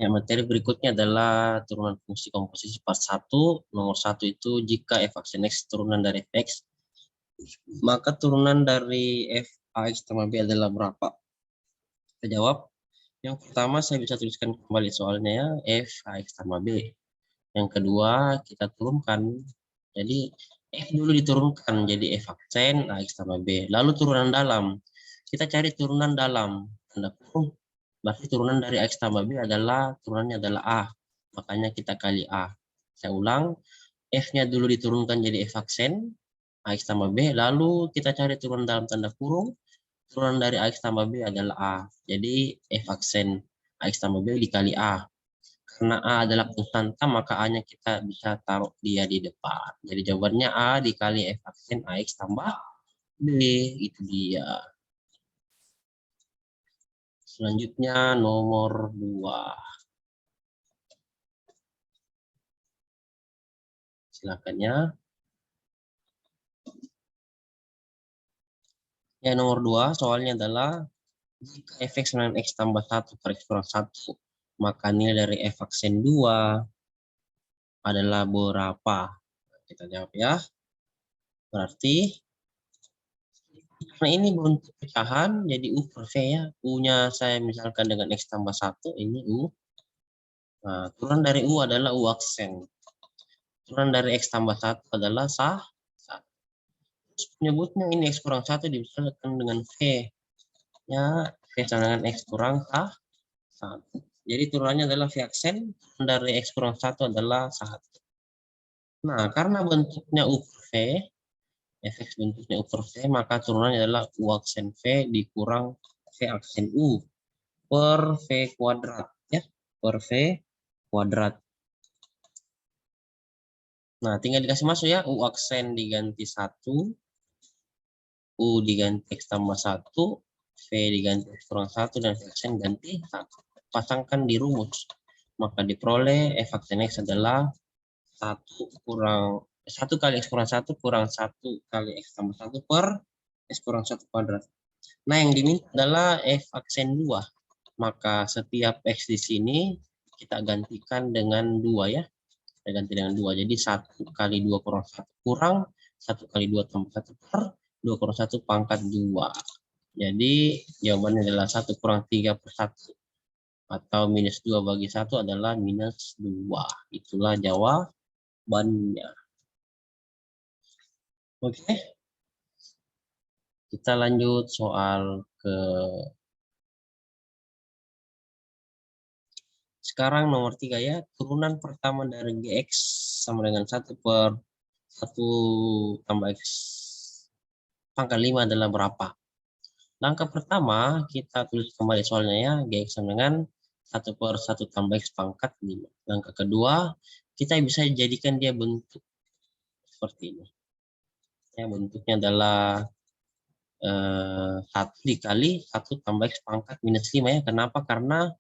Ya, materi berikutnya adalah turunan fungsi komposisi part 1. Nomor 1 itu jika f aksen x turunan dari fx, maka turunan dari f ax tambah b adalah berapa? Kita jawab. Yang pertama saya bisa tuliskan kembali soalnya ya, f ax tambah b. Yang kedua kita turunkan. Jadi f dulu diturunkan jadi f aksen ax tambah b. Lalu turunan dalam. Kita cari turunan dalam. Tanda kurung. Berarti turunan dari X tambah B adalah turunannya adalah A. Makanya kita kali A. Saya ulang, F-nya dulu diturunkan jadi F aksen, AX tambah B. Lalu kita cari turunan dalam tanda kurung. Turunan dari AX tambah B adalah A. Jadi F aksen AX tambah B dikali A. Karena A adalah konstanta, maka A-nya kita bisa taruh dia di depan. Jadi jawabannya A dikali F aksen AX tambah B. Itu dia. Selanjutnya nomor 2. Silakan ya. Ya, nomor 2 soalnya adalah jika f(x) dengan x tambah 1 per x kurang 1, maka nilai dari f aksen 2 adalah berapa? Kita jawab ya. Berarti karena ini bentuk pecahan jadi u per v ya. U-nya saya misalkan dengan x tambah 1, ini u. Nah, turunan dari u adalah u aksen. Turunan dari x tambah 1 adalah sah. Terus penyebutnya ini x kurang 1 dibesarkan dengan v. Ya, v sama dengan x kurang 1. Jadi turunannya adalah v aksen, dari x kurang 1 adalah 1. Nah, karena bentuknya u per v, fx bentuknya u per v, maka turunannya adalah u aksen v dikurang v aksen u per v kuadrat. Ya, per v kuadrat. Nah, tinggal dikasih masuk ya, u aksen diganti 1, u diganti x tambah 1, v diganti x kurang 1, dan v aksen ganti 1. Pasangkan di rumus. Maka diperoleh f aksen x adalah 1 kali x kurang 1 kurang 1 kali x tambah 1 per x kurang 1 kuadrat. Nah, yang diminta adalah f aksen 2. Maka setiap x di sini kita gantikan dengan 2 ya. Kita ganti dengan 2. Jadi 1 kali 2 kurang 1 kurang 1 kali 2 tambah 1 per 2 kurang 1 pangkat 2. Jadi jawabannya adalah 1 kurang 3 per 1. Atau minus 2 bagi 1 adalah minus 2. Itulah jawabannya. Oke. Kita lanjut soal ke sekarang nomor 3 ya. Turunan pertama dari GX sama dengan 1 per 1 tambah X pangkat 5 adalah berapa? Langkah pertama kita tulis kembali soalnya ya. GX sama dengan 1 per 1 tambah X pangkat 5. Langkah kedua kita bisa jadikan dia bentuk seperti ini. Ya, bentuknya adalah 1 dikali 1 tambah X pangkat minus 5 ya. Kenapa? Karena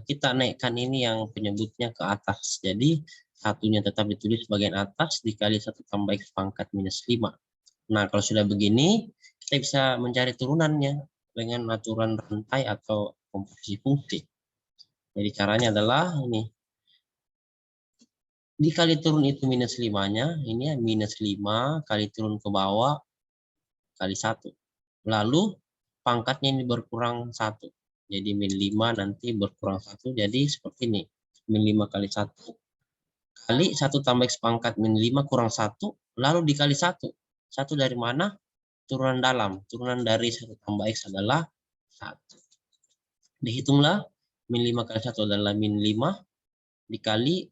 kita naikkan ini yang penyebutnya ke atas. Jadi satunya tetap ditulis bagian atas dikali 1 tambah X pangkat minus 5. Nah, kalau sudah begini, kita bisa mencari turunannya dengan aturan rantai atau komposisi fungsi. Jadi caranya adalah ini. Dikali turun itu minus 5-nya, ini ya minus 5 kali turun ke bawah kali 1. Lalu pangkatnya ini berkurang 1. Jadi min 5 nanti berkurang 1. Jadi seperti ini. Min 5 kali 1. Kali 1 tambah X pangkat min 5 kurang 1. Lalu dikali 1. 1 dari mana? Turunan dalam. Turunan dari 1 tambah X adalah 1. Dihitunglah. Min 5 kali 1 adalah min 5. Dikali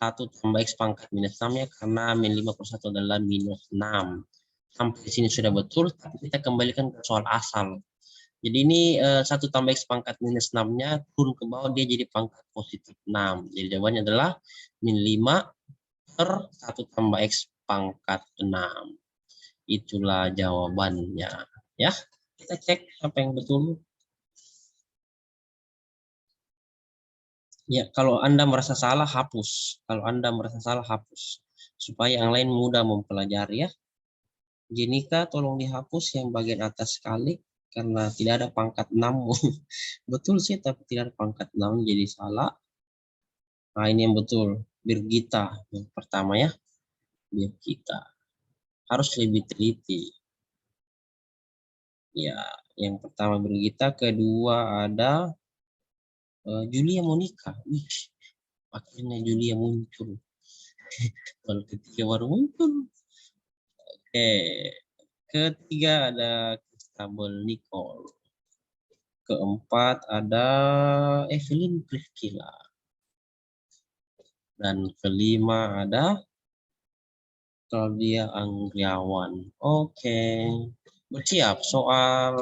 1 tambah X pangkat minus 6 ya. Karena min 5 per 1 adalah minus 6. Sampai sini sudah betul. Tapi kita kembalikan ke soal asal. Jadi ini 1 tambah X pangkat minus 6-nya turun ke bawah dia jadi pangkat positif 6. Jadi jawabannya adalah min 5 per 1 tambah X pangkat 6. Itulah jawabannya. Ya, kita cek apa yang betul. Ya, kalau Anda merasa salah, hapus. Kalau Anda merasa salah, hapus. Supaya yang lain mudah mempelajari ya. Jenika tolong dihapus yang bagian atas sekali. Karena tidak ada pangkat 6. Betul sih, tapi tidak ada pangkat noun jadi salah. Nah, ini yang betul. Birgita yang pertama ya. Birgita. Harus lebih teliti. Ya, yang pertama Birgita, kedua ada Julia Monica. Wih, akhirnya Julia muncul. Kalau ketiga baru muncul. Oke, ketiga ada Christabel Nicole. Keempat ada Evelyn Priscilla. Dan kelima ada Claudia Anggriawan. Oke, bersiap soal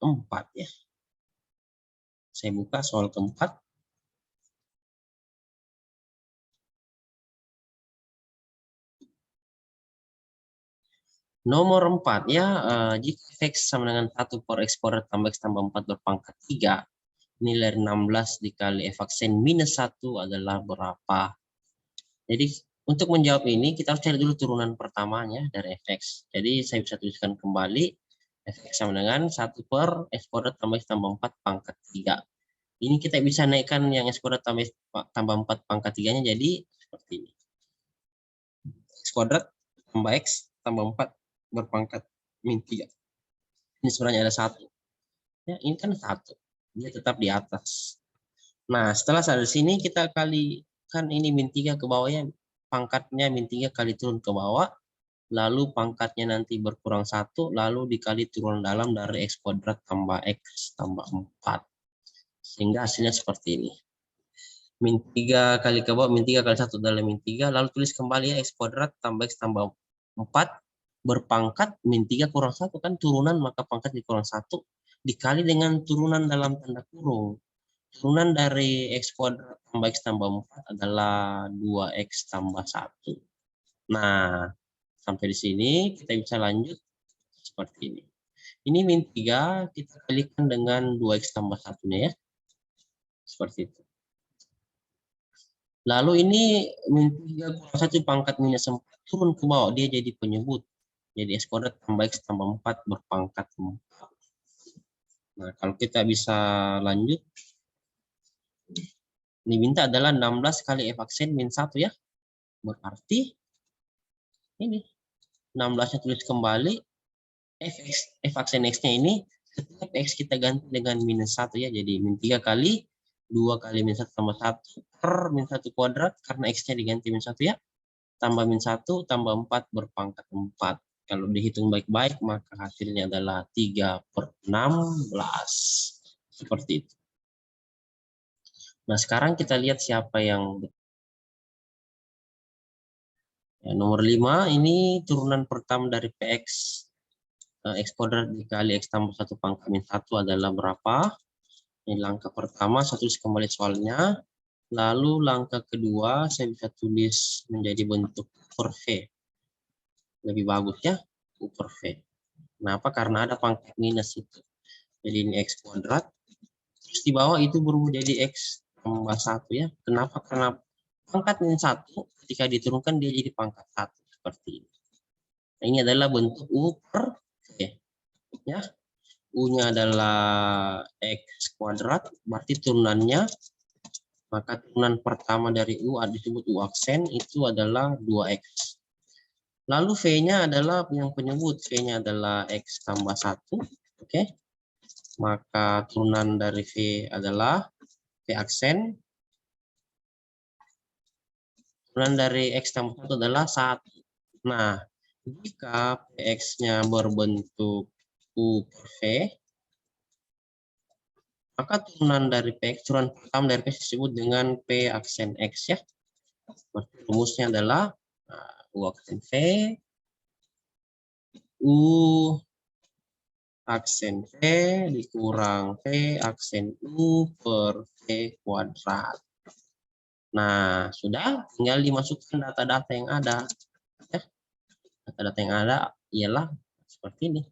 keempat ya. Saya buka soal keempat. Nomor 4 ya, jika X sama dengan 1 per X kuadrat tambah X tambah 4 berpangkat 3, nilai 16 dikali F aksen minus 1 adalah berapa? Jadi untuk menjawab ini kita harus cari dulu turunan pertamanya dari Fx. Jadi saya bisa tuliskan kembali Fx sama dengan 1 per X kuadrat tambah X tambah 4 pangkat 3. Ini kita bisa naikkan yang X kuadrat tambah 4 pangkat 3-nya jadi seperti ini. X kuadrat tambah X tambah 4 berpangkat min 3. Ini sebenarnya ada 1. Ya, ini kan 1. Dia tetap di atas. Nah, setelah dari sini kita kalikan ini min 3 ke bawahnya. Pangkatnya min 3 kali turun ke bawah. Lalu pangkatnya nanti berkurang 1. Lalu dikali turun dalam dari X kuadrat tambah X tambah 4. Sehingga hasilnya seperti ini. Min 3 kali ke bawah, min 3 kali 1 adalah min 3. Lalu tulis kembali ya, X kuadrat tambah X tambah 4 berpangkat min 3 kurang 1 kan turunan, maka pangkat dikurang 1 dikali dengan turunan dalam tanda kurung. Turunan dari X kuadrat tambah X tambah 4 adalah 2X tambah 1. Nah, sampai di sini kita bisa lanjut seperti ini. Ini min 3 kita kalikan dengan 2X tambah 1-nya ya. Seperti itu. Lalu ini min 3 kurang 1 pangkat minus 4 turun ke bawah, dia jadi penyebut. Jadi X kuadrat tambah X tambah 4 berpangkat 4. Nah, kalau kita bisa lanjut, ini minta adalah 16 kali F aksen min 1 ya. Berarti ini 16-nya tulis kembali, F aksen X-nya ini setiap X kita ganti dengan minus 1 ya. Jadi min 3 kali 2 kali min 1 tambah 1 per min 1 kuadrat karena X-nya diganti min 1 ya. Tambah min 1 tambah 4 berpangkat 4. Kalau dihitung baik-baik maka hasilnya adalah 3 per 16. Seperti itu. Nah sekarang kita lihat siapa yang ya, nomor 5 ini turunan pertama dari Px. X kuadrat dikali X tambah 1 pangkat min 1 adalah berapa? Ini langkah pertama, saya tulis kembali soalnya. Lalu langkah kedua, saya bisa tulis menjadi bentuk per V. Lebih bagus ya, U per V. Kenapa? Karena ada pangkat minus itu. Jadi ini X kuadrat. Terus di bawah itu berubah jadi X tambah 1 ya. Kenapa? Karena pangkat minus 1 ketika diturunkan dia jadi pangkat 1. Seperti ini. Nah, ini adalah bentuk U per V. Ya. U-nya adalah X kuadrat, berarti turunannya, maka turunan pertama dari U disebut U aksen, itu adalah 2X. Lalu V-nya adalah yang penyebut, V-nya adalah X tambah 1, oke. Maka turunan dari V adalah V aksen. Turunan dari X tambah 1 adalah 1. Nah, jika Px-nya berbentuk U per V, maka turunan dari Px, turunan pertama dari Px disebut dengan P aksen X ya. Berarti rumusnya adalah U aksen V, U aksen V dikurang V aksen U per V kuadrat. Nah, sudah tinggal dimasukkan data-data yang ada. Ya. Data-data yang ada ialah seperti ini.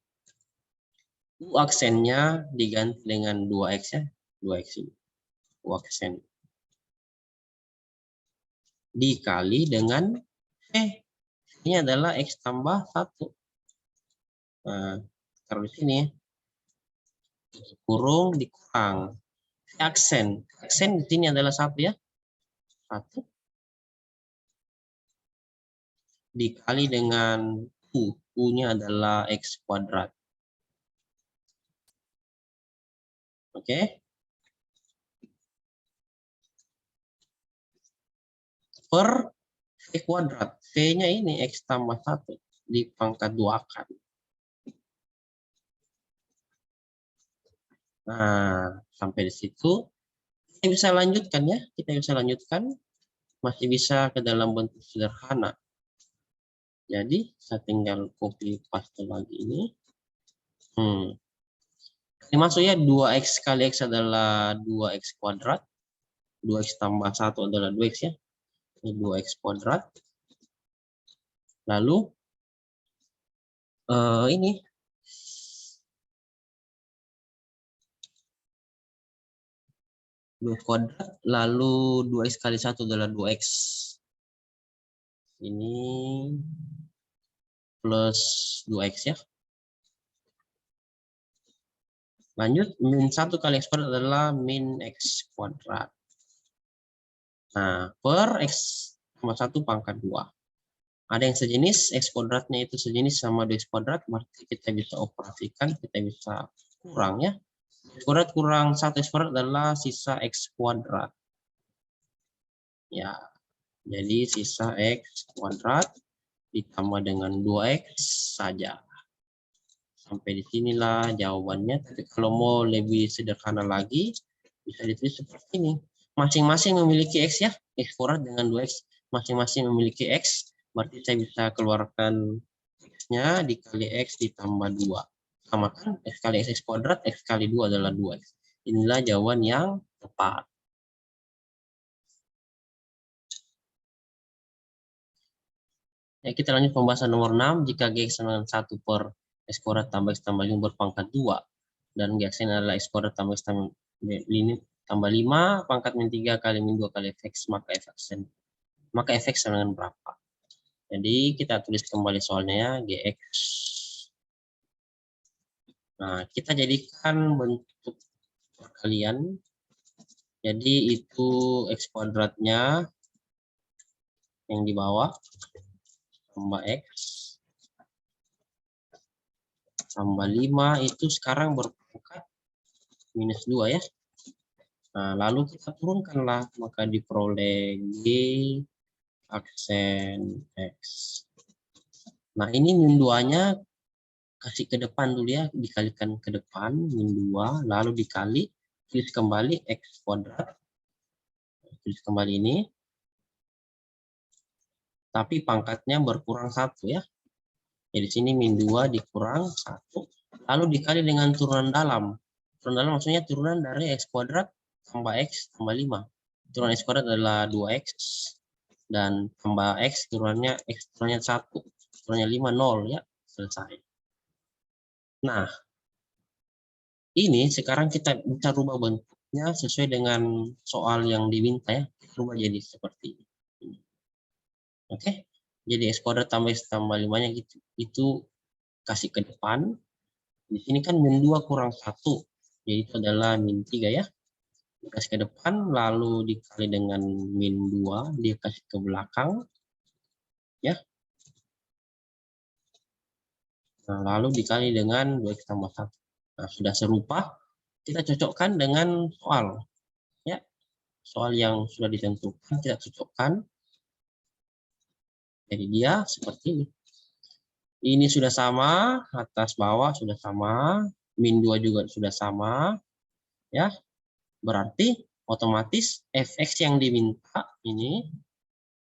U aksennya diganti dengan 2X ya. 2X ini. U aksen. Dikali dengan V. Ini adalah X tambah 1. Nah, taruh di sini. kurung dikurang. Aksen di sini adalah 1 ya. 1 dikali dengan U. U-nya adalah X kuadrat. Oke. Per V kuadrat. V-nya ini X tambah 1 dipangkat 2-kan. Nah, sampai di situ kita bisa lanjutkan ya. Kita bisa lanjutkan. Masih bisa ke dalam bentuk sederhana. Jadi, saya tinggal copy paste lagi ini. Ini maksudnya 2X kali X adalah 2X kuadrat. 2X tambah 1 adalah 2X ya. Ini 2X kuadrat. Lalu, ini. Kuadrat. Lalu 2X kali 1 adalah 2X. Ini plus 2X ya. Lanjut, min 1 kali X kuadrat adalah min X kuadrat. Nah, per X tambah 1 pangkat 2. Ada yang sejenis, X kuadratnya itu sejenis sama 2X kuadrat, berarti kita bisa operasikan, kita bisa kurang ya. X kuadrat kurang 1 X kuadrat adalah sisa X kuadrat. Ya, jadi sisa X kuadrat ditambah dengan 2X saja. Sampai di sinilah jawabannya. Tapi kalau mau lebih sederhana lagi, bisa ditulis seperti ini. Masing-masing memiliki X ya. X kuadrat dengan 2X. Masing-masing memiliki X. Berarti saya bisa keluarkan X-nya dikali X ditambah 2. Sama kan? X kali X kuadrat, X kali 2 adalah 2X. Inilah jawaban yang tepat. Ya, kita lanjut pembahasan nomor 6. Jika Gx sama dengan 1 per X kuadrat tambah X tambah 5 berpangkat 2. Dan Gx ini adalah X kuadrat tambah X tambah 5 pangkat min 3 kali min 2 kali Fx, maka Fx sama dengan berapa? Jadi kita tulis kembali soalnya ya, Gx. Nah, kita jadikan bentuk perkalian. Jadi itu X kuadratnya yang di bawah tambah X tambah 5 itu sekarang berpangkat minus 2 ya. Nah, lalu kita turunkanlah, maka diperoleh G aksen X. Nah, ini min 2-nya kasih ke depan dulu ya, dikalikan ke depan, min 2, lalu dikali, tulis kembali X kuadrat. Tulis kembali ini. Tapi pangkatnya berkurang 1 ya. Jadi sini min 2 dikurang 1. Lalu dikali dengan turunan dalam. Turunan dalam maksudnya turunan dari X kuadrat tambah X tambah 5. Turunan X kuadrat adalah 2X. Dan tambah X turunannya X turunannya 1. Turunannya 5, 0 ya. Selesai. Nah, ini sekarang kita bisa rubah bentuknya sesuai dengan soal yang diminta ya. Rubah jadi seperti ini. Oke. Jadi X kuadrat tambah X tambah 5-nya gitu. Itu kasih ke depan. Di sini kan min 2 kurang 1. Jadi itu adalah min 3 ya. Dikasih ke depan, lalu dikali dengan min 2, dia kasih ke belakang. Ya. Nah, lalu dikali dengan 2X tambah 1. Nah, sudah serupa. Kita cocokkan dengan soal. Ya. Soal yang sudah ditentukan, kita cocokkan. Jadi dia seperti ini. Ini sudah sama, atas bawah sudah sama, min 2 juga sudah sama. Ya. Berarti otomatis Fx yang diminta ini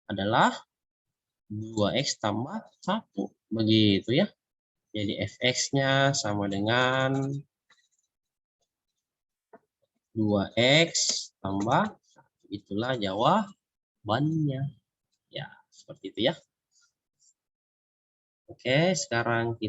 adalah 2X tambah 1. Begitu ya. Jadi Fx-nya sama dengan 2X tambah 1. Itulah jawabannya. Ya, seperti itu ya. Oke, sekarang kita